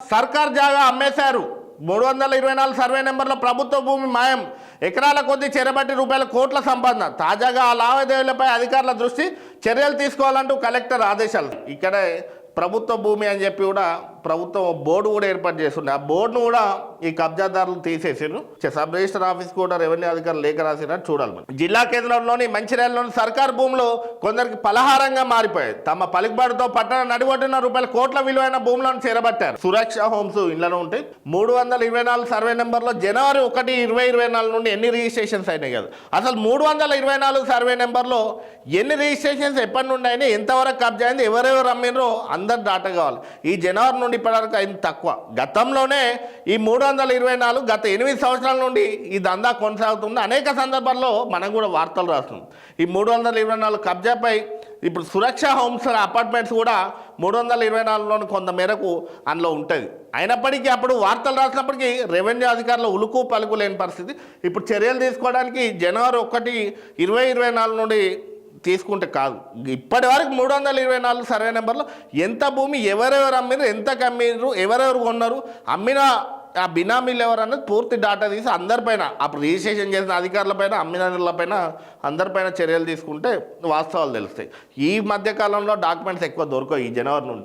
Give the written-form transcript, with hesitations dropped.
సర్కార్ జాగా అమ్మేశారు. 324 సర్వే నెంబర్లో ప్రభుత్వ భూమి మాయం. ఎకరాల కొద్దీ చెరబట్టి రూపాయల కోట్ల సంపాదన. తాజాగా ఆ లావాదేవీలపై అధికారుల దృష్టి, చర్యలు తీసుకోవాలంటూ కలెక్టర్ ఆదేశాలు. ఇక్కడే ప్రభుత్వ భూమి అని చెప్పి కూడా ప్రభుత్వం బోర్డు కూడా ఏర్పాటు చేస్తుండే. ఆ బోర్డును కూడా ఈ కబ్జాదారులు తీసేసారు. సబ్ రిజిస్టర్ ఆఫీస్ కూడా రెవెన్యూ అధికారులు లేఖ రాసినట్టు చూడాలి. మనం జిల్లా కేంద్రంలోని మంచిర్యాలలోని సర్కార్ భూములు కొందరికి పలహారంగా మారిపోయాయి. తమ పలుకుబాటుతో పట్టణ నడిబొడ్డున రూపాయల కోట్ల విలువైన భూములను చేరబట్టారు. సురక్ష హోమ్స్ ఇళ్లలో ఉంటాయి. 324 సర్వే నెంబర్లో జనవరి 1, 2024 నుండి ఎన్ని రిజిస్ట్రేషన్స్ అయినాయి కదా, అసలు 324 సర్వే నెంబర్లో ఎన్ని రిజిస్ట్రేషన్స్ ఎప్పటి నుండి అయినా, ఎంతవరకు కబ్జా అయింది, ఎవరెవరు అమ్మినరో అందరు డాటా కావాలి. ఈ జనవరి నుండి ఇప్పటివరకు అయింది తక్కువ. గతంలోనే ఈ 324 గత 8 సంవత్సరాల నుండి ఈ దందా కొనసాగుతుంది. అనేక సందర్భాల్లో మనం కూడా వార్తలు రాస్తున్నాం. ఈ 324 కబ్జాపై ఇప్పుడు సురక్ష హోమ్స్ అపార్ట్మెంట్స్ కూడా 324లోని కొంత మేరకు అందులో ఉంటుంది. అయినప్పటికీ అప్పుడు వార్తలు రాసినప్పటికీ రెవెన్యూ అధికారులు ఉలుకు పలుకు లేని పరిస్థితి. ఇప్పుడు చర్యలు తీసుకోవడానికి జనవరి 1, 2024 నుండి తీసుకుంటే కాదు, ఇప్పటి వరకు 324 సర్వే నెంబర్లో ఎంత భూమి ఎవరెవరు అమ్మిరు, ఎంతకు అమ్మిరు, ఎవరెవరు కొన్నారు, అమ్మిన ఆ బినామీలు ఎవరన్నది పూర్తి డాటా తీసి అందరిపైన, అప్పుడు రిజిస్ట్రేషన్ చేసిన అధికారులపైన, అమ్మినపైన అందరిపైన చర్యలు తీసుకుంటే వాస్తవాలు తెలుస్తాయి. ఈ మధ్యకాలంలో డాక్యుమెంట్స్ ఎక్కువ దొరకవు ఈ జనవరి నుండి.